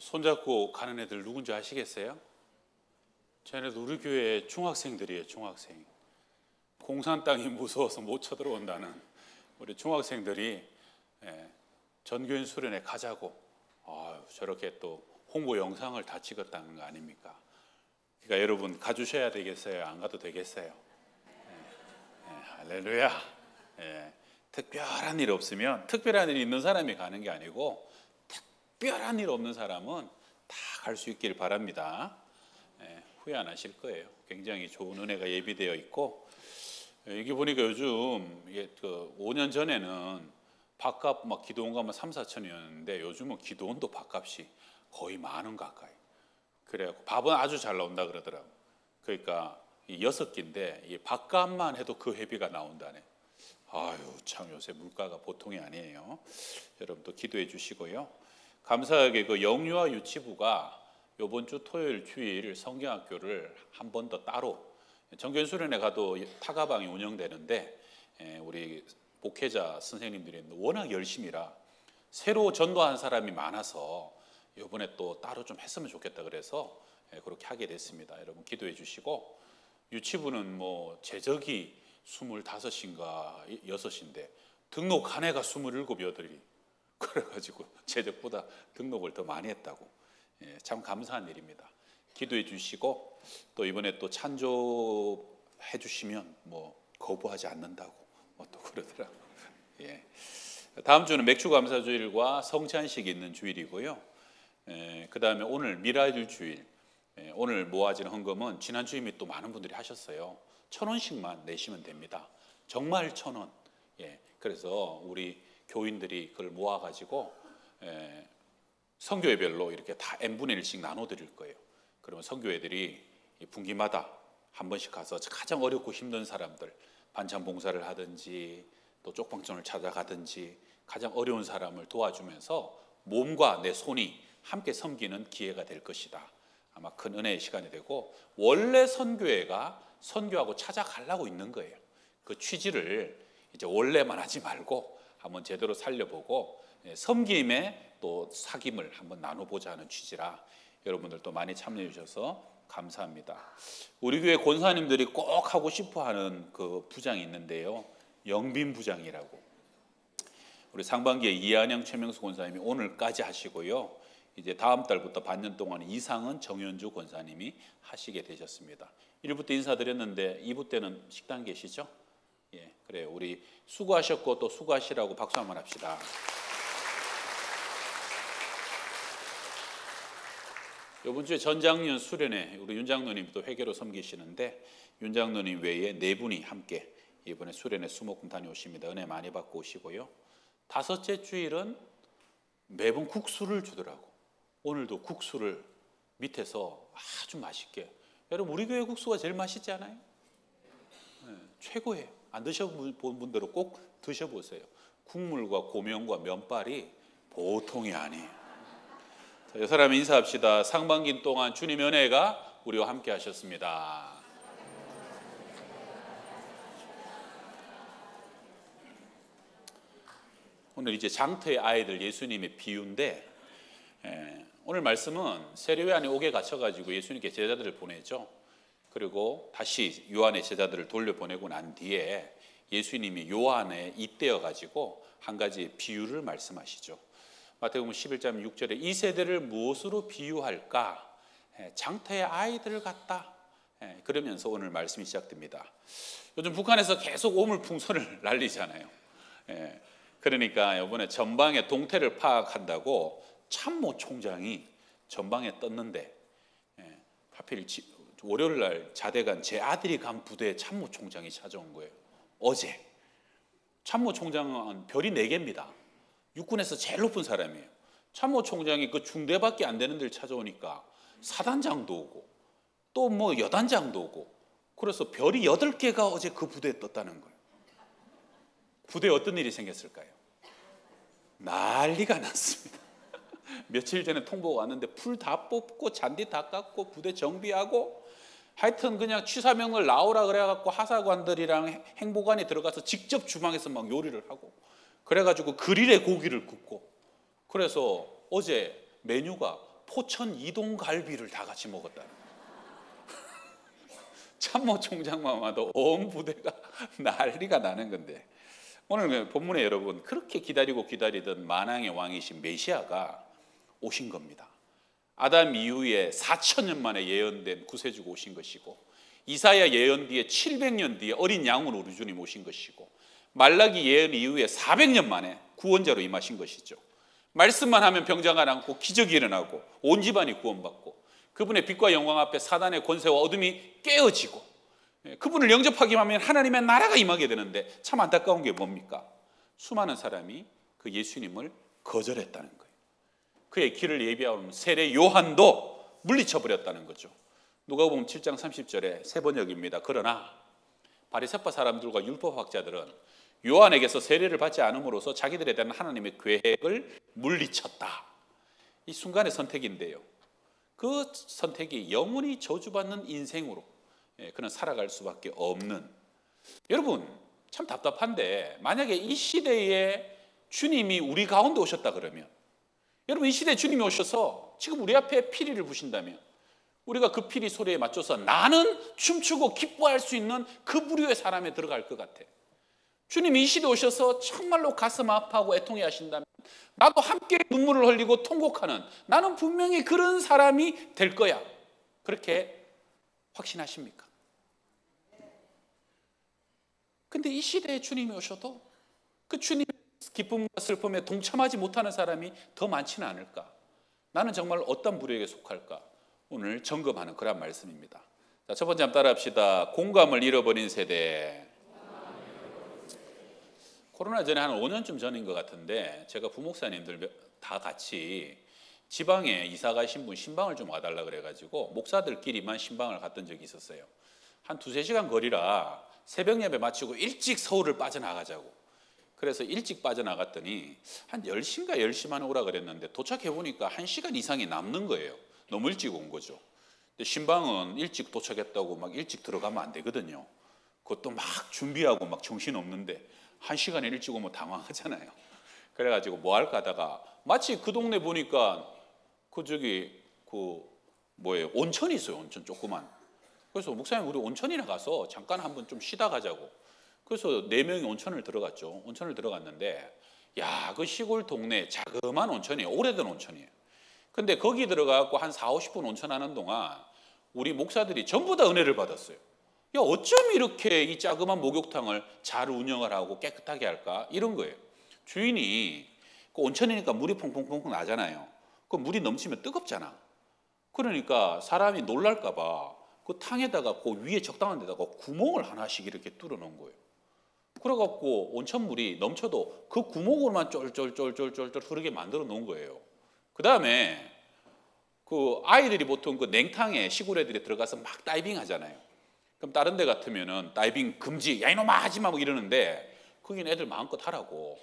손잡고 가는 애들 누군지 아시겠어요? 쟤네도 우리 교회 중학생들이에요. 중학생. 공산 땅이 무서워서 못 쳐들어온다는 우리 중학생들이 전교인 수련회 가자고 저렇게 또 홍보 영상을 다 찍었다는 거 아닙니까? 그러니까 여러분 가주셔야 되겠어요? 안 가도 되겠어요? 할렐루야. 특별한 일 없으면, 특별한 일 있는 사람이 가는 게 아니고 특별한 일 없는 사람은 다 갈 수 있길 바랍니다. 후회 안 하실 거예요. 굉장히 좋은 은혜가 예비되어 있고, 여기 보니까 요즘 5년 전에는 밥값 막 기도원 가면 3, 4천이었는데 요즘은 기도원도 밥값이 거의 10,000원 가까이. 그래갖고 밥은 아주 잘 나온다 그러더라고. 그러니까 6끼인데 이 밥값만 해도 그 회비가 나온다네. 아유, 참 요새 물가가 보통이 아니에요. 여러분도 기도해 주시고요. 감사하게 그 영유아 유치부가 이번 주 토요일 주일 성경학교를 한 번 더 따로, 정교인 수련회 가도 타가방이 운영되는데 우리 목회자 선생님들이 워낙 열심히라 새로 전도한 사람이 많아서 이번에 또 따로 좀 했으면 좋겠다 그래서 그렇게 하게 됐습니다. 여러분 기도해 주시고, 유치부는 뭐 제적이 25인가 6인데 등록한 애가 27, 8이 그래가지고 제적보다 등록을 더 많이 했다고. 참 감사한 일입니다. 기도해 주시고, 또 이번에 또 찬조해 주시면 뭐 거부하지 않는다고 또 그러더라고요. 다음 주는 맥주감사주일과 성찬식이 있는 주일이고요. 그 다음에 오늘 미라줄 주일. 오늘 모아진 헌금은 지난 주임이 또 많은 분들이 하셨어요. 1,000원씩만 내시면 됩니다. 정말 1,000원. 그래서 우리 교인들이 그걸 모아가지고 선교회별로 이렇게 다 n분의 1씩 나눠드릴 거예요. 그러면 선교회들이 분기마다 한 번씩 가서 가장 어렵고 힘든 사람들, 반찬 봉사를 하든지 또 쪽방촌을 찾아가든지 가장 어려운 사람을 도와주면서 몸과 내 손이 함께 섬기는 기회가 될 것이다. 아마 큰 은혜의 시간이 되고, 원래 선교회가 선교하고 찾아가려고 있는 거예요. 그 취지를 이제 원래만 하지 말고 한번 제대로 살려보고 섬김에 또 사귐을 한번 나눠보자 하는 취지라 여러분들도 많이 참여해 주셔서 감사합니다. 우리 교회 권사님들이 꼭 하고 싶어하는 그 부장이 있는데요, 영빈 부장이라고. 우리 상반기에 이한영 최명수 권사님이 오늘까지 하시고요, 이제 다음 달부터 반년 동안 이상은 정현주 권사님이 하시게 되셨습니다. 1부 때 인사드렸는데 2부 때는 식당 계시죠? 그래요. 우리 수고하셨고 또 수고하시라고 박수 한번 합시다. 이번 주에 전장년 수련회 우리 윤 장로님 또 회계로 섬기시는데, 윤 장로님 외에 4분이 함께 이번에 수련회 수목금 다녀오십니다. 은혜 많이 받고 오시고요. 5째 주일은 매번 국수를 주더라고. 오늘도 국수를 밑에서 아주 맛있게. 여러분 우리 교회 국수가 제일 맛있지 않아요? 최고예요. 안 드셔본 분들은 꼭 드셔보세요. 국물과 고명과 면발이 보통이 아니에요. 자, 이 사람 인사합시다. 상반기 동안 주님 은혜가 우리와 함께 하셨습니다. 오늘 이제 장터의 아이들 예수님의 비유인데, 오늘 말씀은 세례 안에 옥에 갇혀가지고 예수님께 제자들을 보내죠. 그리고 다시 요한의 제자들을 돌려보내고 난 뒤에 예수님이 요한에 잇대어 가지고 한 가지 비유를 말씀하시죠. 마태복음 11장 6절에 이 세대를 무엇으로 비유할까? 장터의 아이들 같다. 그러면서 오늘 말씀이 시작됩니다. 요즘 북한에서 계속 오물풍선을 날리잖아요. 그러니까 이번에 전방의 동태를 파악한다고 참모 총장이 전방에 떴는데, 하필 월요일 날 자대간 제 아들이 간 부대에 참모 총장이 찾아온 거예요. 어제. 참모 총장은 별이 4개입니다. 육군에서 제일 높은 사람이에요. 참모 총장이 그 중대밖에 안 되는 데를 찾아오니까 사단장도 오고 또 뭐 여단장도 오고, 그래서 별이 8개가 어제 그 부대에 떴다는 거예요. 부대에 어떤 일이 생겼을까요? 난리가 났습니다. 며칠 전에 통보가 왔는데 풀 다 뽑고 잔디 다 깎고 부대 정비하고, 하여튼 그냥 취사명을 나오라 그래갖고 하사관들이랑 행보관이 들어가서 직접 주방에서 막 요리를 하고, 그래가지고 그릴에 고기를 굽고, 그래서 어제 메뉴가 포천 이동갈비를 다 같이 먹었다는 거예요. 참모총장만 와도 온 부대가 난리가 나는 건데, 오늘 본문에 여러분 그렇게 기다리고 기다리던 만왕의 왕이신 메시아가 오신 겁니다. 아담 이후에 4,000년 만에 예언된 구세주가 오신 것이고, 이사야 예언 뒤에 700년 뒤에 어린 양으로 우리 주님 오신 것이고, 말라기 예언 이후에 400년 만에 구원자로 임하신 것이죠. 말씀만 하면 병자가 낫고 기적이 일어나고 온 집안이 구원받고, 그분의 빛과 영광 앞에 사단의 권세와 어둠이 깨어지고, 그분을 영접하기만 하면 하나님의 나라가 임하게 되는데, 참 안타까운 게 뭡니까? 수많은 사람이 그 예수님을 거절했다는 거예요. 그의 길을 예비하는 세례 요한도 물리쳐버렸다는 거죠. 누가복음 7장 30절에 세 번역입니다. 그러나 바리새파 사람들과 율법학자들은 요한에게서 세례를 받지 않음으로써 자기들에 대한 하나님의 계획을 물리쳤다. 이 순간의 선택인데요, 그 선택이 영원히 저주받는 인생으로 그는 살아갈 수밖에 없는, 여러분 참 답답한데, 만약에 이 시대에 주님이 우리 가운데 오셨다 그러면, 여러분 이 시대에 주님이 오셔서 지금 우리 앞에 피리를 부신다면, 우리가 그 피리 소리에 맞춰서 나는 춤추고 기뻐할 수 있는 그 부류의 사람에 들어갈 것 같아. 주님이 이 시대에 오셔서 정말로 가슴 아파하고 애통해 하신다면, 나도 함께 눈물을 흘리고 통곡하는, 나는 분명히 그런 사람이 될 거야. 그렇게 확신하십니까? 근데 이 시대에 주님이 오셔도 그 주님의 기쁨과 슬픔에 동참하지 못하는 사람이 더 많지는 않을까? 나는 정말 어떤 부류에게 속할까? 오늘 점검하는 그런 말씀입니다. 자, 첫 번째 한번 따라합시다. 공감을 잃어버린 세대. 코로나 전에 한 5년쯤 전인 것 같은데, 제가 부목사님들 다 같이 지방에 이사 가신 분 신방을 좀 와달라 그래가지고 목사들끼리만 신방을 갔던 적이 있었어요. 한 2-3시간 거리라 새벽 예배 마치고 일찍 서울을 빠져나가자고. 그래서 일찍 빠져나갔더니 한 10시인가 10시 만에 오라 그랬는데, 도착해보니까 1시간 이상이 남는 거예요. 너무 일찍 온 거죠. 근데 신방은 일찍 도착했다고 막 일찍 들어가면 안 되거든요. 그것도 막 준비하고 막 정신없는데 1시간에 일찍 오면 당황하잖아요. 그래가지고 뭐 할까 하다가 마치 그 동네 보니까 온천이 있어요. 온천 조그만. 그래서 목사님 우리 온천이나 가서 잠깐 한번 좀 쉬다 가자고. 그래서 4명이 온천을 들어갔죠. 온천을 들어갔는데, 야, 그 시골 동네 자그마한 온천이에요. 오래된 온천이에요. 근데 거기 들어가고 한 40-50분 온천하는 동안 우리 목사들이 전부 다 은혜를 받았어요. 야, 어쩜 이렇게 이 자그마한 목욕탕을 잘 운영을 하고 깨끗하게 할까? 이런 거예요. 주인이 그 온천이니까 물이 퐁퐁퐁 나잖아요. 그 물이 넘치면 뜨겁잖아. 그러니까 사람이 놀랄까 봐 그 탕에다가 그 위에 적당한 데다가 구멍을 하나씩 이렇게 뚫어 놓은 거예요. 그래갖고 온천물이 넘쳐도 그 구멍으로만 쫄쫄쫄쫄쫄 흐르게 만들어 놓은 거예요. 그 다음에 그 아이들이 보통 그 냉탕에 시골 애들이 들어가서 막 다이빙 하잖아요. 그럼 다른 데 같으면은 다이빙 금지, 야 이놈아 하지 마 뭐 이러는데, 거긴 애들 마음껏 하라고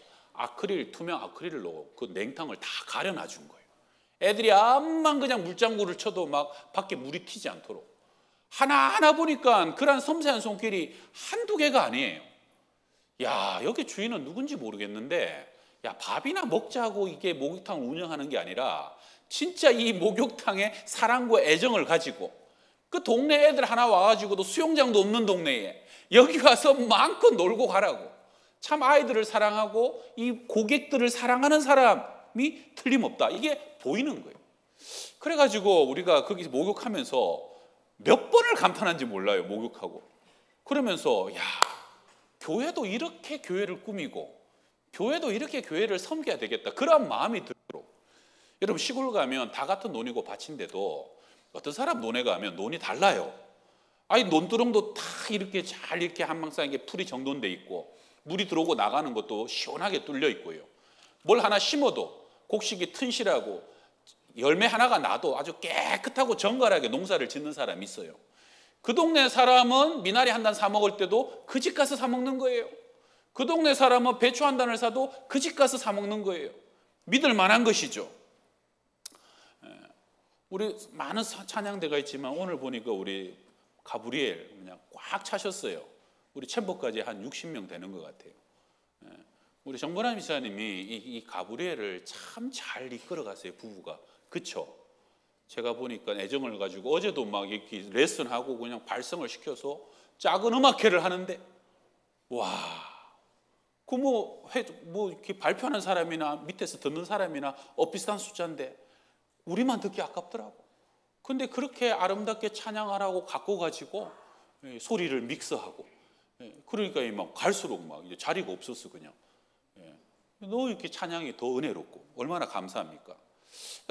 투명 아크릴로 그 냉탕을 다 가려놔 준 거예요. 애들이 암만 그냥 물장구를 쳐도 막 밖에 물이 튀지 않도록. 하나하나 보니까 그런 섬세한 손길이 한두 개가 아니에요. 야, 여기 주인은 누군지 모르겠는데, 야, 밥이나 먹자고 이게 목욕탕을 운영하는 게 아니라 진짜 이 목욕탕에 사랑과 애정을 가지고, 그 동네 애들 하나 와가지고도 수영장도 없는 동네에 여기 와서 마음껏 놀고 가라고. 참 아이들을 사랑하고 이 고객들을 사랑하는 사람이 틀림없다. 이게 보이는 거예요. 그래가지고 우리가 거기서 목욕하면서 몇 번을 감탄한지 몰라요. 목욕하고 그러면서, 야, 교회도 이렇게 교회를 꾸미고 교회도 이렇게 교회를 섬겨야 되겠다, 그런 마음이 들도록. 여러분 시골 가면 다 같은 논이고 밭인데도 어떤 사람 논에 가면 논이 달라요. 아니 논두렁도 다 이렇게 잘 이렇게 한방쌍하게 풀이 정돈돼 있고, 물이 들어오고 나가는 것도 시원하게 뚫려 있고요. 뭘 하나 심어도 곡식이 튼실하고 열매 하나가 나도 아주 깨끗하고 정갈하게 농사를 짓는 사람이 있어요. 그 동네 사람은 미나리 한 단 사 먹을 때도 그 집 가서 사 먹는 거예요. 그 동네 사람은 배추 한 단을 사도 그 집 가서 사 먹는 거예요. 믿을 만한 것이죠. 우리 많은 찬양대가 있지만 오늘 보니까 우리 가브리엘 그냥 꽉 차셨어요. 우리 챔버까지 한 60명 되는 것 같아요. 우리 정보람 이사님이 이 가브리엘을 참 잘 이끌어 갔어요. 부부가. 그쵸? 제가 보니까 애정을 가지고 어제도 막 이렇게 레슨하고 그냥 발성을 시켜서 작은 음악회를 하는데, 와, 그 뭐 이렇게 발표하는 사람이나 밑에서 듣는 사람이나 비슷한 숫자인데 우리만 듣기 아깝더라고. 근데 그렇게 아름답게 찬양하라고 갖고 가지고 소리를 믹스하고, 그러니까 막 갈수록 막 이제 자리가 없었어 그냥. 너 이렇게 찬양이 더 은혜롭고 얼마나 감사합니까?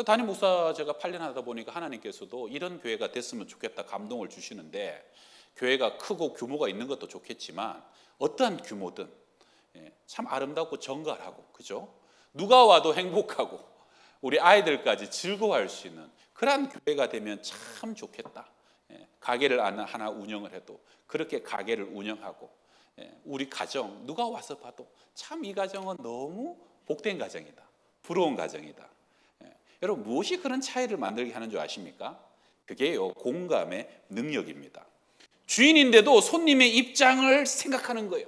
담임 목사 제가 8년 하다 보니까 하나님께서도 이런 교회가 됐으면 좋겠다 감동을 주시는데, 교회가 크고 규모가 있는 것도 좋겠지만 어떠한 규모든 참 아름답고 정갈하고, 그죠? 누가 와도 행복하고 우리 아이들까지 즐거워할 수 있는 그러한 교회가 되면 참 좋겠다. 가게를 하나 운영을 해도 그렇게 가게를 운영하고, 우리 가정 누가 와서 봐도 참 이 가정은 너무 복된 가정이다, 부러운 가정이다. 여러분, 무엇이 그런 차이를 만들게 하는 줄 아십니까? 그게요, 공감의 능력입니다. 주인인데도 손님의 입장을 생각하는 거예요.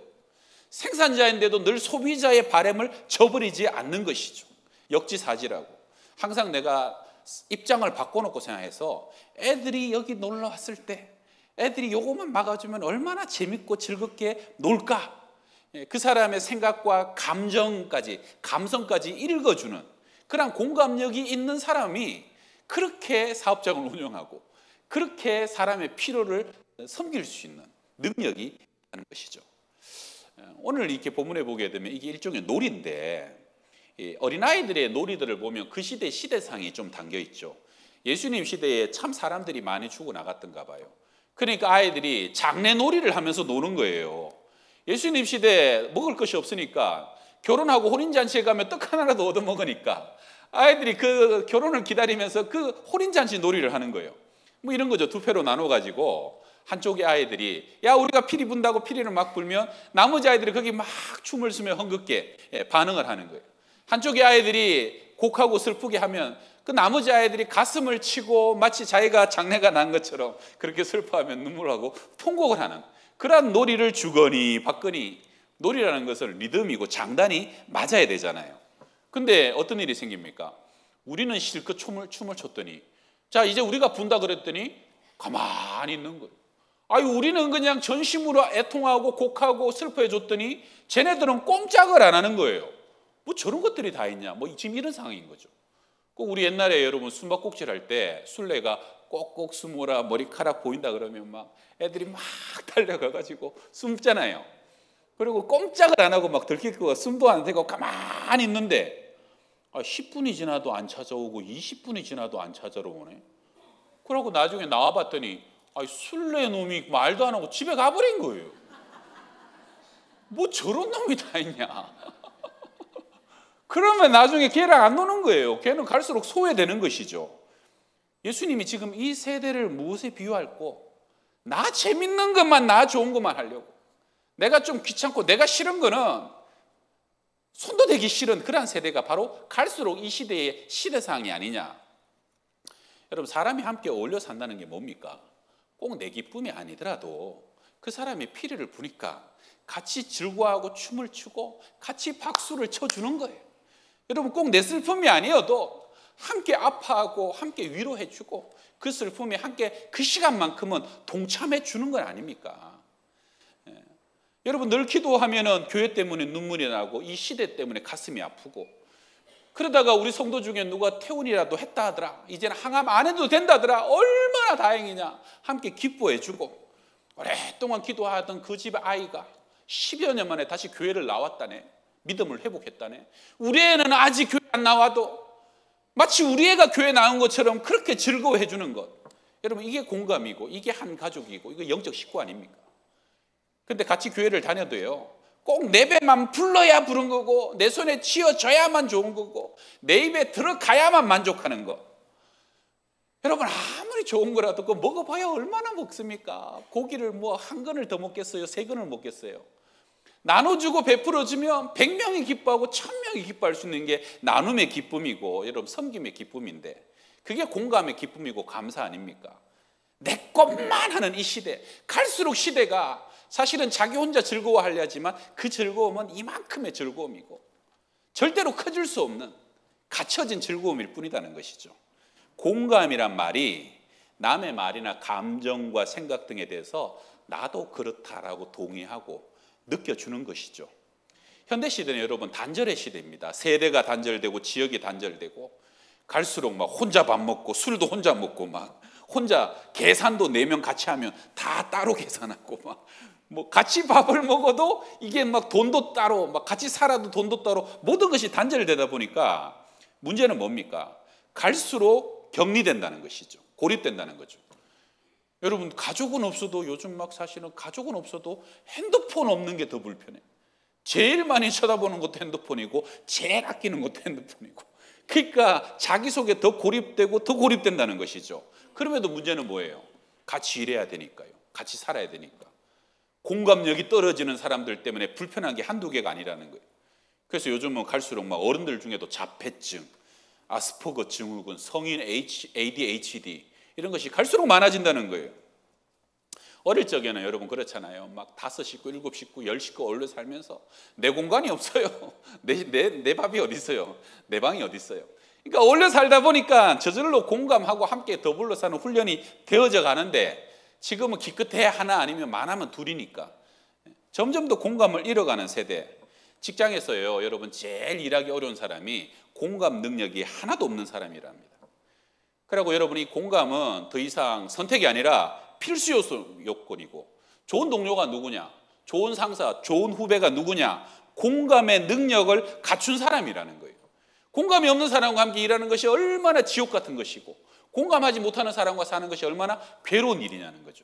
생산자인데도 늘 소비자의 바람을 저버리지 않는 것이죠. 역지사지라고. 항상 내가 입장을 바꿔놓고 생각해서, 애들이 여기 놀러 왔을 때 애들이 요것만 막아주면 얼마나 재밌고 즐겁게 놀까? 그 사람의 생각과 감성까지 읽어주는 그런 공감력이 있는 사람이 그렇게 사업장을 운영하고 그렇게 사람의 필요를 섬길 수 있는 능력이 있다는 것이죠. 오늘 이렇게 본문에 보게 되면 이게 일종의 놀이인데, 어린아이들의 놀이들을 보면 그 시대상이 좀 담겨 있죠. 예수님 시대에 참 사람들이 많이 죽어나갔던가 봐요. 그러니까 아이들이 장례놀이를 하면서 노는 거예요. 예수님 시대에 먹을 것이 없으니까 결혼하고 혼인잔치에 가면 떡 하나라도 얻어먹으니까 아이들이 그 결혼을 기다리면서 그 혼인잔치 놀이를 하는 거예요. 뭐 이런 거죠. 두 패로 나눠가지고 한쪽의 아이들이, 야, 우리가 피리 분다고 피리를 막 불면 나머지 아이들이 거기 막 춤을 추며 흥겹게 반응을 하는 거예요. 한쪽의 아이들이 곡하고 슬프게 하면 그 나머지 아이들이 가슴을 치고 마치 자기가 장래가 난 것처럼 그렇게 슬퍼하면 눈물하고 통곡을 하는 그러한 놀이를 주거니 받거니, 놀이라는 것은 리듬이고 장단이 맞아야 되잖아요. 근데 어떤 일이 생깁니까? 우리는 실컷 춤을 췄더니, 자, 이제 우리가 분다 그랬더니 가만히 있는 거예요. 아유, 우리는 그냥 전심으로 애통하고 곡하고 슬퍼해 줬더니 쟤네들은 꼼짝을 안 하는 거예요. 뭐 저런 것들이 다 있냐? 뭐 지금 이런 상황인 거죠. 꼭 우리 옛날에 여러분 숨바꼭질 할 때 술래가 꼭꼭 숨어라, 머리카락 보인다 그러면 막 애들이 막 달려가가지고 숨잖아요. 그리고 꼼짝을 안 하고 막 들키고 숨도 안 대고 가만히 있는데 10분이 지나도 안 찾아오고 20분이 지나도 안 찾아오네. 그러고 나중에 나와봤더니 술래 놈이 말도 안 하고 집에 가버린 거예요. 뭐 저런 놈이 다 있냐. 그러면 나중에 걔랑 안 노는 거예요. 걔는 갈수록 소외되는 것이죠. 예수님이 지금 이 세대를 무엇에 비유할꼬? 나 재밌는 것만, 나 좋은 것만 하려고, 내가 좀 귀찮고 내가 싫은 거는 손도 대기 싫은 그러한 세대가 바로 갈수록 이 시대의 시대상이 아니냐. 여러분, 사람이 함께 어울려 산다는 게 뭡니까? 꼭 내 기쁨이 아니더라도 그 사람의 피리를 부니까 같이 즐거워하고 춤을 추고 같이 박수를 쳐주는 거예요. 여러분, 꼭 내 슬픔이 아니어도 함께 아파하고 함께 위로해주고 그 슬픔에 함께 그 시간만큼은 동참해 주는 건 아닙니까? 여러분, 늘 기도하면은 교회 때문에 눈물이 나고 이 시대 때문에 가슴이 아프고, 그러다가 우리 성도 중에 누가 퇴원이라도 했다 하더라, 이제는 항암 안 해도 된다더라, 얼마나 다행이냐. 함께 기뻐해 주고, 오랫동안 기도하던 그 집의 아이가 10여 년 만에 다시 교회를 나왔다네. 믿음을 회복했다네. 우리 애는 아직 교회 안 나와도 마치 우리 애가 교회 나온 것처럼 그렇게 즐거워해 주는 것. 여러분, 이게 공감이고 이게 한 가족이고 이거 영적 식구 아닙니까? 근데 같이 교회를 다녀도요, 꼭 내 배만 불러야 부른 거고 내 손에 쥐어져야만 좋은 거고 내 입에 들어가야만 만족하는 거. 여러분, 아무리 좋은 거라도 그거 먹어봐야 얼마나 먹습니까? 고기를 뭐 한 근을 더 먹겠어요? 세 근을 먹겠어요? 나눠주고 베풀어주면 100명이 기뻐하고 1000명이 기뻐할 수 있는 게 나눔의 기쁨이고, 여러분, 섬김의 기쁨인데 그게 공감의 기쁨이고 감사 아닙니까? 내 것만 하는 이 시대, 갈수록 시대가 사실은 자기 혼자 즐거워하려 하지만 그 즐거움은 이만큼의 즐거움이고 절대로 커질 수 없는 갇혀진 즐거움일 뿐이라는 것이죠. 공감이란 말이 남의 말이나 감정과 생각 등에 대해서 나도 그렇다라고 동의하고 느껴주는 것이죠. 현대시대는 여러분 단절의 시대입니다. 세대가 단절되고 지역이 단절되고 갈수록 막 혼자 밥 먹고 술도 혼자 먹고 막 혼자 계산도 4명 같이 하면 다 따로 계산하고 막 뭐 같이 밥을 먹어도 이게 막 돈도 따로 막 같이 살아도 돈도 따로 모든 것이 단절되다 보니까 문제는 뭡니까? 갈수록 격리된다는 것이죠. 고립된다는 거죠. 여러분 가족은 없어도 요즘 막 사실은 가족은 없어도 핸드폰 없는 게 더 불편해. 제일 많이 쳐다보는 것도 핸드폰이고 제일 아끼는 것도 핸드폰이고 그러니까 자기 속에 더 고립되고 더 고립된다는 것이죠. 그럼에도 문제는 뭐예요? 같이 일해야 되니까요. 같이 살아야 되니까. 공감력이 떨어지는 사람들 때문에 불편한 게 한두 개가 아니라는 거예요. 그래서 요즘은 갈수록 막 어른들 중에도 자폐증, 아스퍼거 증후군, 성인 ADHD 이런 것이 갈수록 많아진다는 거예요. 어릴 적에는 여러분 그렇잖아요. 막 5 식구, 7 식구, 10 식구 얼려 살면서 내 공간이 없어요. 내 밥이 어디 있어요? 내 방이 어디 있어요? 그러니까 얼려 살다 보니까 저절로 공감하고 함께 더불어 사는 훈련이 되어져 가는데 지금은 기껏해 하나 아니면 많으면 둘이니까 점점 더 공감을 잃어가는 세대. 직장에서요, 여러분 제일 일하기 어려운 사람이 공감 능력이 하나도 없는 사람이랍니다. 그리고 여러분 이 공감은 더 이상 선택이 아니라 필수 요건이고 좋은 동료가 누구냐, 좋은 상사, 좋은 후배가 누구냐, 공감의 능력을 갖춘 사람이라는 거예요. 공감이 없는 사람과 함께 일하는 것이 얼마나 지옥 같은 것이고 공감하지 못하는 사람과 사는 것이 얼마나 괴로운 일이냐는 거죠.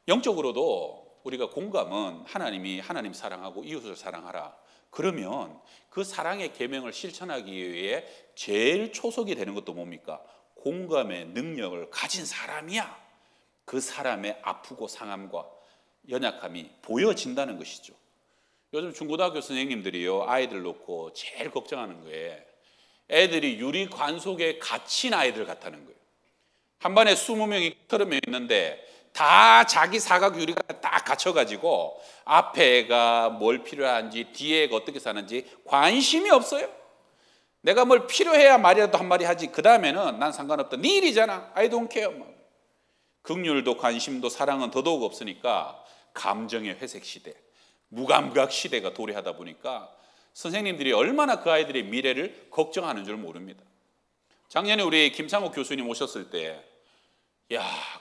영적으로도 우리가 공감은 하나님이 하나님 사랑하고 이웃을 사랑하라. 그러면 그 사랑의 계명을 실천하기 위해 제일 초석이 되는 것도 뭡니까? 공감의 능력을 가진 사람이야. 그 사람의 아프고 상함과 연약함이 보여진다는 것이죠. 요즘 중고등학교 선생님들이요, 아이들 놓고 제일 걱정하는 거에 애들이 유리관 속에 갇힌 아이들 같다는 거예요. 한 반에 20명이 30명 있는데 다 자기 사각 유리가 딱 갇혀가지고 앞에 애가 뭘 필요한지 뒤에 애가 어떻게 사는지 관심이 없어요. 내가 뭘 필요해야 말이라도 한마디 하지 그 다음에는 난 상관없다. 네 일이잖아. I don't care. 긍휼도 관심도 사랑은 더더욱 없으니까 감정의 회색 시대, 무감각 시대가 도래하다 보니까 선생님들이 얼마나 그 아이들의 미래를 걱정하는 줄 모릅니다. 작년에 우리 김창욱 교수님 오셨을 때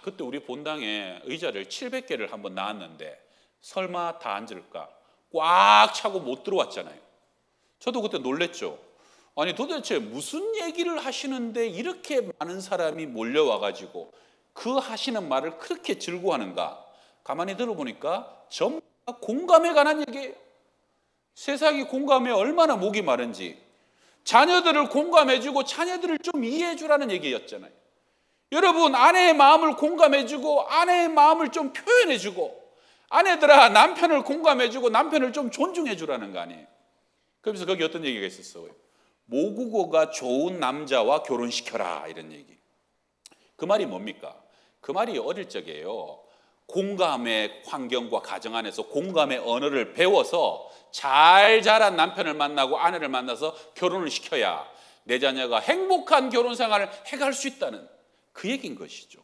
그때 우리 본당에 의자를 700개를 한번 놨는데 설마 다 앉을까? 꽉 차고 못 들어왔잖아요. 저도 그때 놀랬죠. 아니 도대체 무슨 얘기를 하시는데 이렇게 많은 사람이 몰려와가지고 그 하시는 말을 그렇게 즐거워하는가? 가만히 들어보니까 전부 다 공감에 관한 얘기예요. 세상이 공감에 얼마나 목이 마른지 자녀들을 공감해주고 자녀들을 좀 이해해주라는 얘기였잖아요. 여러분 아내의 마음을 공감해주고 아내의 마음을 좀 표현해주고 아내들아 남편을 공감해주고 남편을 좀 존중해주라는 거 아니에요. 그래서 거기 어떤 얘기가 있었어요. 모국어가 좋은 남자와 결혼시켜라 이런 얘기. 그 말이 뭡니까? 그 말이 어릴 적이에요. 공감의 환경과 가정 안에서 공감의 언어를 배워서 잘 자란 남편을 만나고 아내를 만나서 결혼을 시켜야 내 자녀가 행복한 결혼 생활을 해갈 수 있다는 그 얘기인 것이죠.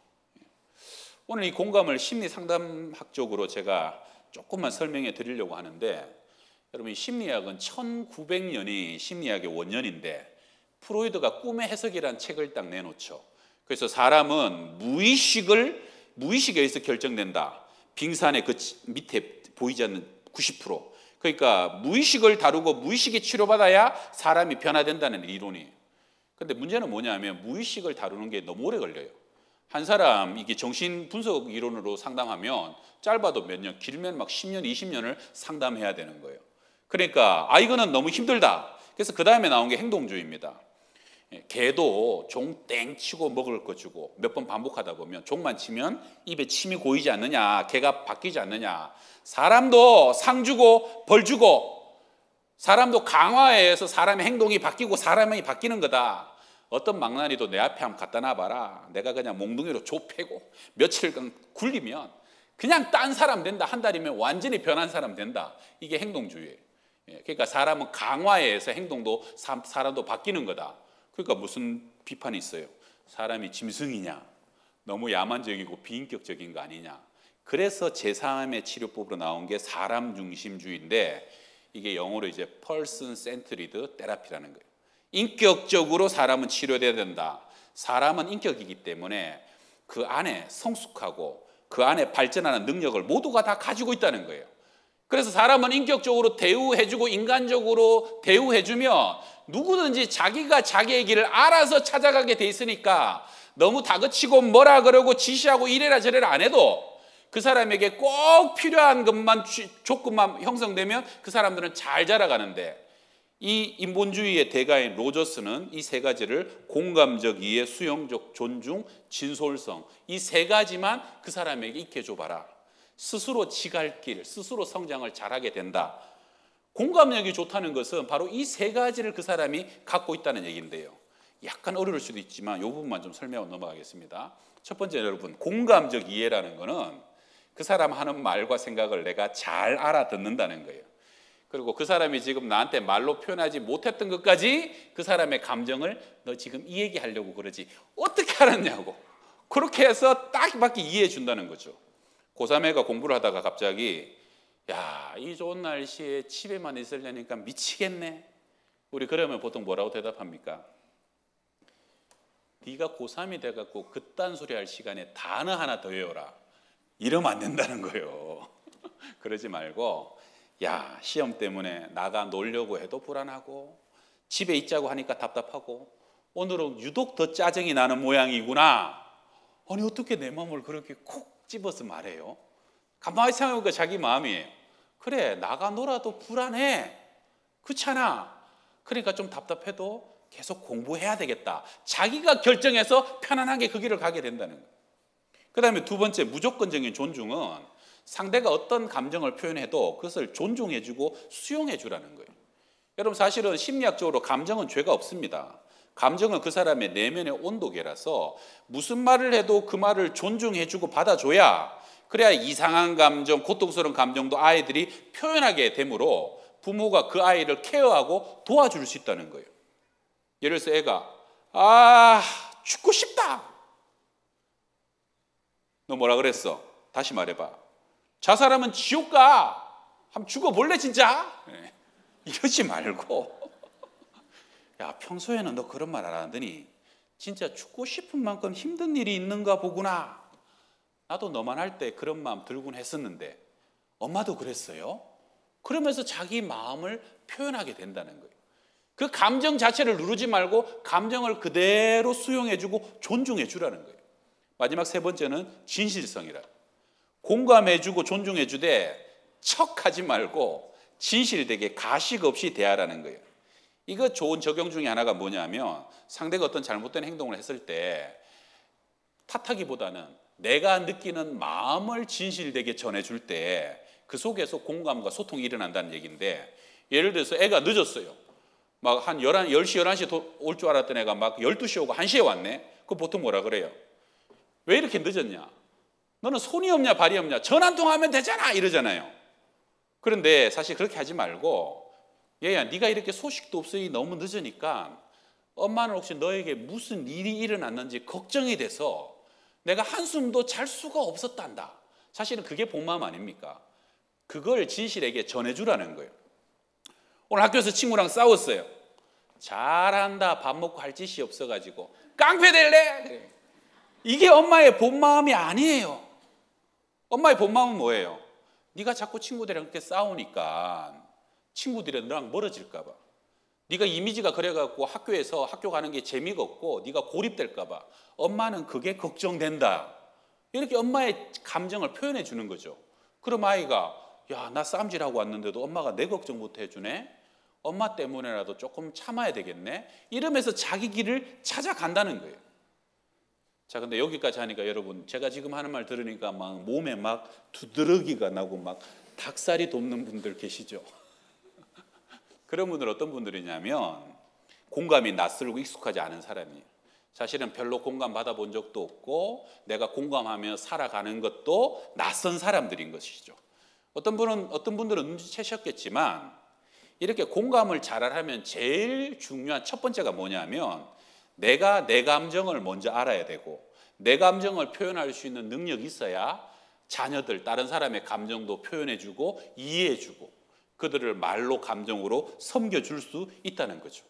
오늘 이 공감을 심리 상담학적으로 제가 조금만 설명해 드리려고 하는데 여러분 이 심리학은 1900년이 심리학의 원년인데 프로이드가 꿈의 해석이라는 책을 딱 내놓죠. 그래서 사람은 무의식에 의해서 결정된다. 빙산의 그 밑에 보이지 않는 90%. 그러니까 무의식을 다루고 무의식이 치료받아야 사람이 변화된다는 이론이에요. 그런데 문제는 뭐냐면 무의식을 다루는 게 너무 오래 걸려요. 한 사람 이게 정신분석 이론으로 상담하면 짧아도 몇 년, 길면 막 10년, 20년을 상담해야 되는 거예요. 그러니까 이거는 너무 힘들다. 그래서 그 다음에 나온 게 행동주의입니다. 개도 종 땡 치고 먹을 거 주고 몇 번 반복하다 보면 종만 치면 입에 침이 고이지 않느냐, 개가 바뀌지 않느냐. 사람도 상 주고 벌 주고 사람도 강화에 의해서 사람의 행동이 바뀌고 사람이 바뀌는 거다. 어떤 망나니도 내 앞에 한번 갖다 놔봐라. 내가 그냥 몽둥이로 좁히고 며칠간 굴리면 그냥 딴 사람 된다. 한 달이면 완전히 변한 사람 된다. 이게 행동주의예요. 그러니까 사람은 강화에 의해서 행동도 사람도 바뀌는 거다. 그러니까 무슨 비판이 있어요. 사람이 짐승이냐? 너무 야만적이고 비인격적인 거 아니냐? 그래서 제3의 치료법으로 나온 게 사람 중심주의인데 이게 영어로 이제 person centered therapy라는 거예요. 인격적으로 사람은 치료돼야 된다. 사람은 인격이기 때문에 그 안에 성숙하고 그 안에 발전하는 능력을 모두가 다 가지고 있다는 거예요. 그래서 사람은 인격적으로 대우해주고 인간적으로 대우해주면 누구든지 자기가 자기의 길을 알아서 찾아가게 돼 있으니까 너무 다그치고 뭐라 그러고 지시하고 이래라 저래라 안 해도 그 사람에게 꼭 필요한 것만 조건만 형성되면 그 사람들은 잘 자라가는데, 이 인본주의의 대가인 로저스는 이 세 가지를 공감적 이해, 수용적 존중, 진솔성, 이 세 가지만 그 사람에게 익혀줘봐라. 스스로 지갈 길, 스스로 성장을 잘하게 된다. 공감력이 좋다는 것은 바로 이 세 가지를 그 사람이 갖고 있다는 얘기인데요. 약간 어려울 수도 있지만 이 부분만 좀 설명하고 넘어가겠습니다. 첫 번째, 여러분, 공감적 이해라는 거는 그 사람 하는 말과 생각을 내가 잘 알아듣는다는 거예요. 그리고 그 사람이 지금 나한테 말로 표현하지 못했던 것까지 그 사람의 감정을 너 지금 이 얘기하려고 그러지 어떻게 알았냐고 그렇게 해서 딱 맞게 이해해 준다는 거죠. 고3 애가 공부를 하다가 갑자기 야, 이 좋은 날씨에 집에만 있으려니까 미치겠네. 우리 그러면 보통 뭐라고 대답합니까? 네가 고3이 돼갖고 그딴 소리 할 시간에 단어 하나 더 외워라. 이러면 안 된다는 거예요. 그러지 말고 야, 시험 때문에 나가 놀려고 해도 불안하고 집에 있자고 하니까 답답하고 오늘은 유독 더 짜증이 나는 모양이구나. 아니 어떻게 내 마음을 그렇게 콕 집어서 말해요? 가만히 생각해보니까 자기 마음이에요. 그래, 나가 놀아도 불안해. 그렇잖아. 그러니까 좀 답답해도 계속 공부해야 되겠다. 자기가 결정해서 편안하게 그 길을 가게 된다는 거예요. 그 다음에 두 번째, 무조건적인 존중은 상대가 어떤 감정을 표현해도 그것을 존중해주고 수용해주라는 거예요. 여러분, 사실은 심리학적으로 감정은 죄가 없습니다. 감정은 그 사람의 내면의 온도계라서 무슨 말을 해도 그 말을 존중해주고 받아줘야, 그래야 이상한 감정, 고통스러운 감정도 아이들이 표현하게 되므로 부모가 그 아이를 케어하고 도와줄 수 있다는 거예요. 예를 들어서 애가 죽고 싶다. 너 뭐라 그랬어? 다시 말해봐. 자살하면 지옥 가. 한번 죽어볼래 진짜? 네. 이러지 말고 야, 평소에는 너 그런 말 안 하더니 진짜 죽고 싶은 만큼 힘든 일이 있는가 보구나. 나도 너만 할 때 그런 마음 들곤 했었는데 엄마도 그랬어요? 그러면서 자기 마음을 표현하게 된다는 거예요. 그 감정 자체를 누르지 말고 감정을 그대로 수용해주고 존중해주라는 거예요. 마지막 세 번째는 진실성이라. 공감해주고 존중해주되 척하지 말고 진실되게 가식 없이 대하라는 거예요. 이거 좋은 적용 중에 하나가 뭐냐면 상대가 어떤 잘못된 행동을 했을 때 탓하기보다는 내가 느끼는 마음을 진실되게 전해줄 때 그 속에서 공감과 소통이 일어난다는 얘기인데, 예를 들어서 애가 늦었어요. 막 한 10시, 11시에 올 줄 알았던 애가 막 12시에 오고 1시에 왔네. 그거 보통 뭐라 그래요? 왜 이렇게 늦었냐? 너는 손이 없냐 발이 없냐? 전화 한 통하면 되잖아 이러잖아요. 그런데 사실 그렇게 하지 말고 얘야, 네가 이렇게 소식도 없으니 너무 늦으니까 엄마는 혹시 너에게 무슨 일이 일어났는지 걱정이 돼서 내가 한숨도 잘 수가 없었단다. 사실은 그게 본 마음 아닙니까? 그걸 진실에게 전해주라는 거예요. 오늘 학교에서 친구랑 싸웠어요. 잘한다. 밥 먹고 할 짓이 없어가지고 깡패 될래? 그래. 이게 엄마의 본 마음이 아니에요. 엄마의 본 마음은 뭐예요? 네가 자꾸 친구들이랑 그렇게 싸우니까 친구들이 너랑 멀어질까 봐. 네가 이미지가 그래갖고 학교에서 학교 가는 게 재미가 없고 네가 고립될까 봐. 엄마는 그게 걱정된다. 이렇게 엄마의 감정을 표현해 주는 거죠. 그럼 아이가 야, 나 쌈질하고 왔는데도 엄마가 내 걱정 못 해주네? 엄마 때문에라도 조금 참아야 되겠네? 이러면서 자기 길을 찾아간다는 거예요. 자, 근데 여기까지 하니까 여러분, 제가 지금 하는 말 들으니까 막 몸에 막 두드러기가 나고 막 닭살이 돋는 분들 계시죠? 그런 분들 어떤 분들이냐면 공감이 낯설고 익숙하지 않은 사람이에요. 사실은 별로 공감 받아본 적도 없고 내가 공감하며 살아가는 것도 낯선 사람들인 것이죠. 어떤 분들은 눈치채셨겠지만 이렇게 공감을 잘하면 제일 중요한 첫 번째가 뭐냐면 내가 내 감정을 먼저 알아야 되고 내 감정을 표현할 수 있는 능력이 있어야 자녀들, 다른 사람의 감정도 표현해주고 이해해주고 그들을 말로 감정으로 섬겨줄 수 있다는 거죠.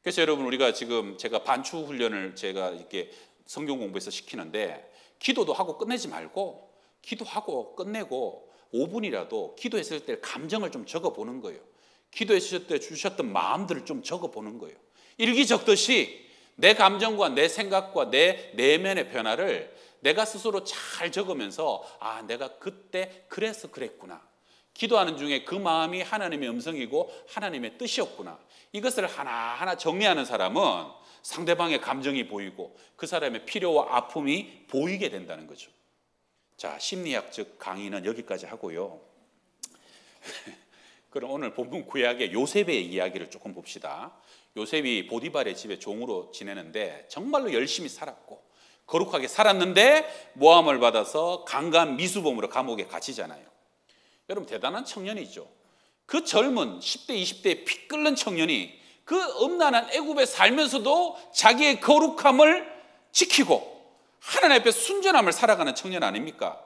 그래서 여러분 우리가 지금 제가 반추 훈련을 제가 이렇게 성경 공부에서 시키는데 기도도 하고 끝내지 말고 기도하고 끝내고 5분이라도 기도했을 때 감정을 좀 적어보는 거예요. 기도했을 때 주셨던 마음들을 좀 적어보는 거예요. 일기 적듯이 내 감정과 내 생각과 내 내면의 변화를 내가 스스로 잘 적으면서 아, 내가 그때 그래서 그랬구나. 기도하는 중에 그 마음이 하나님의 음성이고 하나님의 뜻이었구나. 이것을 하나하나 정리하는 사람은 상대방의 감정이 보이고 그 사람의 필요와 아픔이 보이게 된다는 거죠. 자, 심리학적 강의는 여기까지 하고요. 그럼 오늘 본문 구약의 요셉의 이야기를 조금 봅시다. 요셉이 보디발의 집에 종으로 지내는데 정말로 열심히 살았고 거룩하게 살았는데 모함을 받아서 강간 미수범으로 감옥에 갇히잖아요. 여러분 대단한 청년이죠. 그 젊은 10대 20대의 피 끓는 청년이 그 음란한 애굽에 살면서도 자기의 거룩함을 지키고 하나님 앞에 순전함을 살아가는 청년 아닙니까?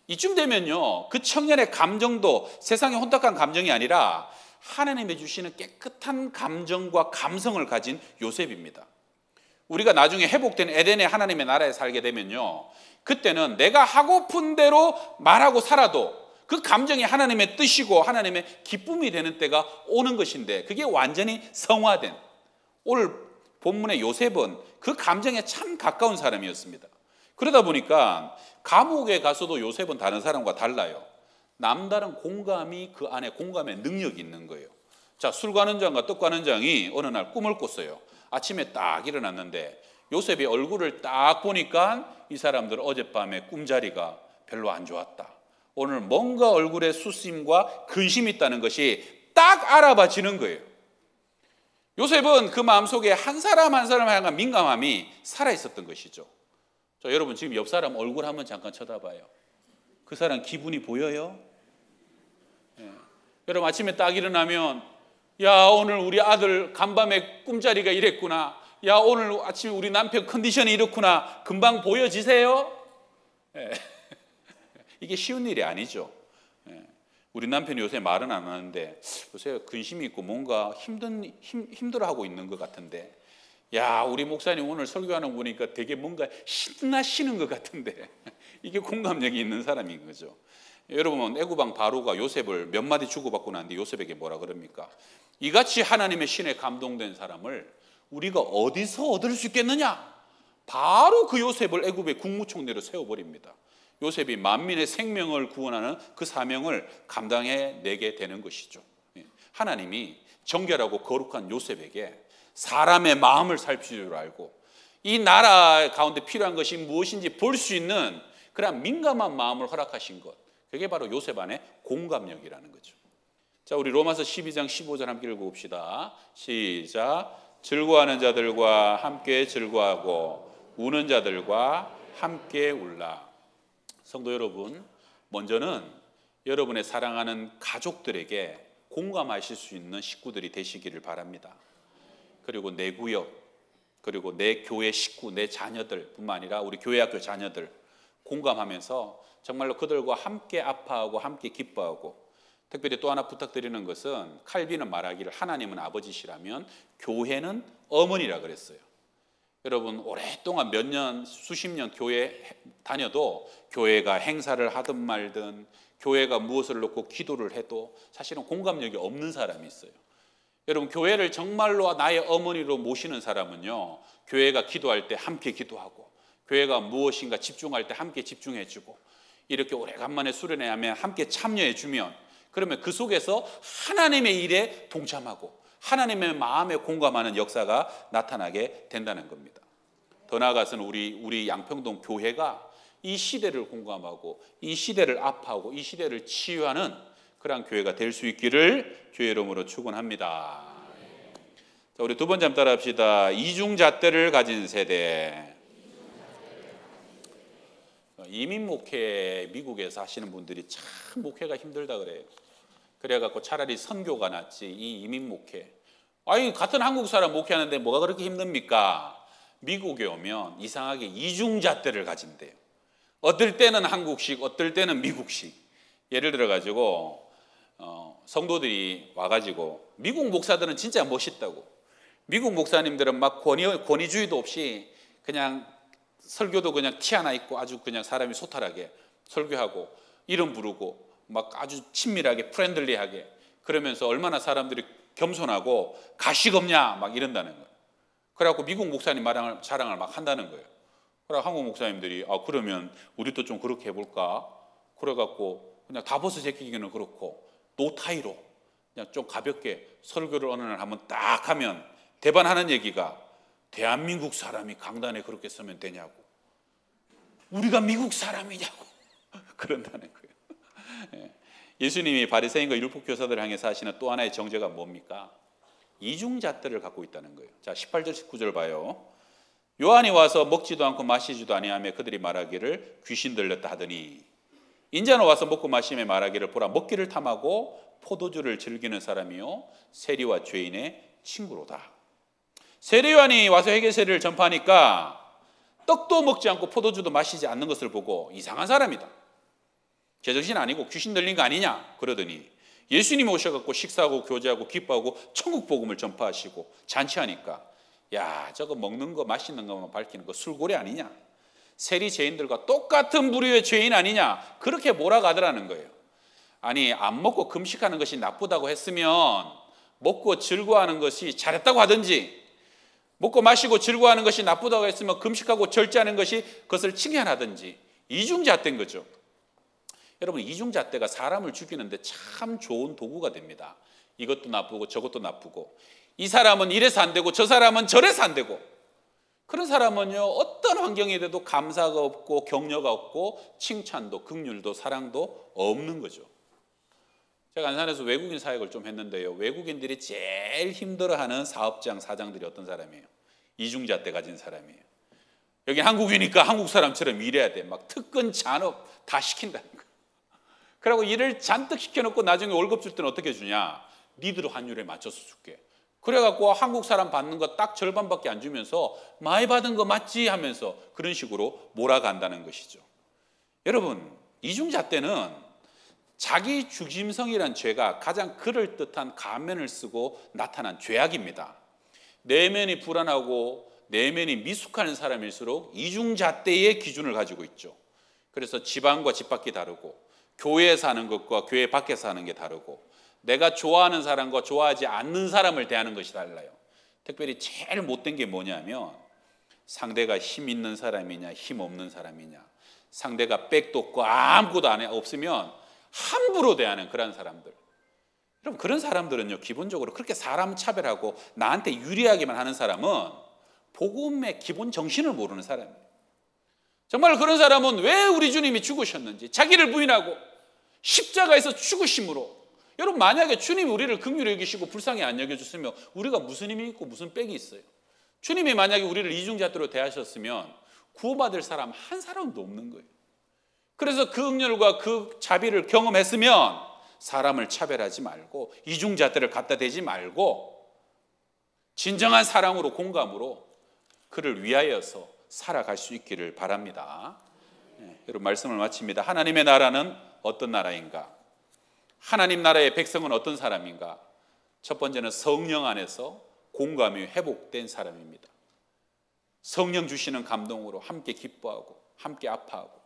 이쯤 되면요, 그 청년의 감정도 세상의 혼탁한 감정이 아니라 하나님이 주시는 깨끗한 감정과 감성을 가진 요셉입니다. 우리가 나중에 회복된 에덴의 하나님의 나라에 살게 되면요, 그때는 내가 하고픈 대로 말하고 살아도 그 감정이 하나님의 뜻이고 하나님의 기쁨이 되는 때가 오는 것인데 그게 완전히 성화된, 오늘 본문의 요셉은 그 감정에 참 가까운 사람이었습니다. 그러다 보니까 감옥에 가서도 요셉은 다른 사람과 달라요. 남다른 공감이 그 안에 공감의 능력이 있는 거예요. 자, 술 가는 장과 떡 가는 장이 어느 날 꿈을 꿨어요. 아침에 딱 일어났는데 요셉의 얼굴을 딱 보니까 이 사람들 어젯밤에 꿈자리가 별로 안 좋았다. 오늘 뭔가 얼굴에 수심과 근심이 있다는 것이 딱 알아봐지는 거예요. 요셉은 그 마음속에 한 사람 한 사람 향한 민감함이 살아있었던 것이죠. 자, 여러분 지금 옆 사람 얼굴 한번 잠깐 쳐다봐요. 그 사람 기분이 보여요? 예. 여러분 아침에 딱 일어나면 야, 오늘 우리 아들 간밤에 꿈자리가 이랬구나. 야, 오늘 아침에 우리 남편 컨디션이 이렇구나. 금방 보여지세요? 예. 이게 쉬운 일이 아니죠. 예. 우리 남편이 요새 말은 안 하는데 요새 근심이 있고 뭔가 힘들어하고 있는 것 같은데, 야, 우리 목사님 오늘 설교하는 거 보니까 되게 뭔가 신나시는 것 같은데 이게 공감력이 있는 사람인 거죠. 여러분 애굽왕 바로가 요셉을 몇 마디 주고받고 나는데 요셉에게 뭐라 그럽니까? 이같이 하나님의 신에 감동된 사람을 우리가 어디서 얻을 수 있겠느냐? 바로 그 요셉을 애굽의 국무총리로 세워버립니다. 요셉이 만민의 생명을 구원하는 그 사명을 감당해내게 되는 것이죠. 하나님이 정결하고 거룩한 요셉에게 사람의 마음을 살필 줄 알고 이 나라 가운데 필요한 것이 무엇인지 볼 수 있는 그런 민감한 마음을 허락하신 것, 그게 바로 요셉 안의 공감력이라는 거죠. 자, 우리 로마서 12장 15절 함께 읽어봅시다. 시작. 즐거워하는 자들과 함께 즐거워하고 우는 자들과 함께 울라. 성도 여러분, 먼저는 여러분의 사랑하는 가족들에게 공감하실 수 있는 식구들이 되시기를 바랍니다. 그리고 내 구역, 그리고 내 교회 식구, 내 자녀들 뿐만 아니라 우리 교회학교 자녀들 공감하면서 정말로 그들과 함께 아파하고 함께 기뻐하고, 특별히 또 하나 부탁드리는 것은 칼빈은 말하기를 하나님은 아버지시라면 교회는 어머니라 그랬어요. 여러분 오랫동안 몇 년, 수십 년 교회 다녀도 교회가 행사를 하든 말든 교회가 무엇을 놓고 기도를 해도 사실은 공감력이 없는 사람이 있어요. 여러분 교회를 정말로 나의 어머니로 모시는 사람은요, 교회가 기도할 때 함께 기도하고 교회가 무엇인가 집중할 때 함께 집중해주고 이렇게 오래간만에 수련회하면 함께 참여해주면, 그러면 그 속에서 하나님의 일에 동참하고 하나님의 마음에 공감하는 역사가 나타나게 된다는 겁니다. 더 나아가서는 우리 양평동 교회가 이 시대를 공감하고 이 시대를 아파하고 이 시대를 치유하는 그러한 교회가 될 수 있기를 주의 이름으로 축원합니다. 자, 우리 두 번째 따라 합시다. 이중잣대를 가진 세대. 이민 목회 미국에서 하시는 분들이 참 목회가 힘들다 그래요. 그래갖고 차라리 선교가 낫지 이 이민 목회. 아니 같은 한국 사람 목회하는데 뭐가 그렇게 힘듭니까? 미국에 오면 이상하게 이중잣대를 가진대요. 어떨 때는 한국식, 어떨 때는 미국식. 예를 들어 가지고 성도들이 와가지고 미국 목사들은 진짜 멋있다고. 미국 목사님들은 막 권위주의도 없이 그냥 설교도 그냥 티 하나 입고 아주 그냥 사람이 소탈하게 설교하고 이름 부르고 막 아주 친밀하게 프렌들리하게 그러면서 얼마나 사람들이 겸손하고 가식 없냐 막 이런다는 거예요. 그래갖고 미국 목사님 자랑을 막 한다는 거예요. 그래 한국 목사님들이 그러면 우리도 좀 그렇게 해볼까? 그래갖고 그냥 다보스 제끼기는 그렇고 노타이로 그냥 좀 가볍게 설교를 어느 날 한번 딱 하면 대반하는 얘기가 대한민국 사람이 강단에 그렇게 서면 되냐고. 우리가 미국 사람이냐고. 그런다는 거예요. 예수님이 바리새인과 율법교사들을 향해서 하시는 또 하나의 정죄가 뭡니까? 이중잣대를 갖고 있다는 거예요. 자, 18절 19절 봐요. 요한이 와서 먹지도 않고 마시지도 아니하며 그들이 말하기를 귀신 들렸다 하더니 인자는 와서 먹고 마시며 말하기를 보라 먹기를 탐하고 포도주를 즐기는 사람이요 세리와 죄인의 친구로다. 세례요한이 와서 회개세례를 전파하니까 떡도 먹지 않고 포도주도 마시지 않는 것을 보고 이상한 사람이다. 제정신 아니고 귀신 들린 거 아니냐 그러더니 예수님이 오셔갖고 식사하고 교제하고 기뻐하고 천국 복음을 전파하시고 잔치하니까 야 저거 먹는 거 마시는 것만 밝히는 거 술고래 아니냐, 세리 죄인들과 똑같은 부류의 죄인 아니냐 그렇게 몰아가더라는 거예요. 아니 안 먹고 금식하는 것이 나쁘다고 했으면 먹고 즐거워하는 것이 잘했다고 하든지, 먹고 마시고 즐거워하는 것이 나쁘다고 했으면 금식하고 절제하는 것이 그것을 칭찬하든지 이중잣대인 거죠. 여러분 이중잣대가 사람을 죽이는데 참 좋은 도구가 됩니다. 이것도 나쁘고 저것도 나쁘고 이 사람은 이래서 안 되고 저 사람은 저래서 안 되고 그런 사람은요 어떤 환경이 돼도 감사가 없고 격려가 없고 칭찬도 긍휼도 사랑도 없는 거죠. 제가 안산에서 외국인 사역을 좀 했는데요, 외국인들이 제일 힘들어하는 사업장 사장들이 어떤 사람이에요? 이중잣대 가진 사람이에요. 여기 한국이니까 한국 사람처럼 일해야 돼. 막 특근 잔업 다 시킨다는 거예요. 그리고 일을 잔뜩 시켜놓고 나중에 월급 줄 때는 어떻게 주냐? 니들 환율에 맞춰서 줄게. 그래갖고 한국 사람 받는 거 딱 절반밖에 안 주면서 많이 받은 거 맞지 하면서 그런 식으로 몰아간다는 것이죠. 여러분 이중잣대는 자기 중심성이란 죄가 가장 그럴듯한 가면을 쓰고 나타난 죄악입니다. 내면이 불안하고 내면이 미숙한 사람일수록 이중잣대의 기준을 가지고 있죠. 그래서 집 안과 집 밖이 다르고 교회에 사는 것과 교회 밖에서 사는 게 다르고 내가 좋아하는 사람과 좋아하지 않는 사람을 대하는 것이 달라요. 특별히 제일 못된 게 뭐냐면 상대가 힘 있는 사람이냐 힘 없는 사람이냐, 상대가 백도 없고 아무것도 없으면 함부로 대하는 그런 사람들. 여러분 그런 사람들은요 기본적으로 그렇게 사람 차별하고 나한테 유리하게만 하는 사람은 복음의 기본 정신을 모르는 사람이에요. 정말 그런 사람은 왜 우리 주님이 죽으셨는지 자기를 부인하고 십자가에서 죽으심으로, 여러분 만약에 주님이 우리를 긍휼히 여기시고 불쌍히 안 여겨줬으면 우리가 무슨 힘이 있고 무슨 빽이 있어요? 주님이 만약에 우리를 이중잣대로 대하셨으면 구원받을 사람 한 사람도 없는 거예요. 그래서 그 긍휼과 그 자비를 경험했으면 사람을 차별하지 말고 이중잣대를 갖다 대지 말고 진정한 사랑으로 공감으로 그를 위하여서 살아갈 수 있기를 바랍니다. 여러분 말씀을 마칩니다. 하나님의 나라는 어떤 나라인가? 하나님 나라의 백성은 어떤 사람인가? 첫 번째는 성령 안에서 공감이 회복된 사람입니다. 성령 주시는 감동으로 함께 기뻐하고 함께 아파하고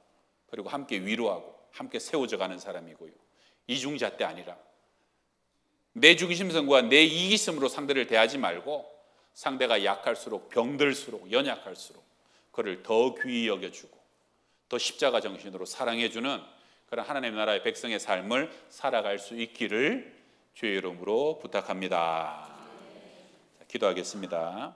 그리고 함께 위로하고 함께 세워져 가는 사람이고요. 이중잣대 아니라 내 중심성과 내 이기심으로 상대를 대하지 말고 상대가 약할수록 병들수록 연약할수록 그를 더 귀히 여겨주고 더 십자가 정신으로 사랑해주는 그런 하나님 나라의 백성의 삶을 살아갈 수 있기를 주의 이름으로 부탁합니다. 기도하겠습니다.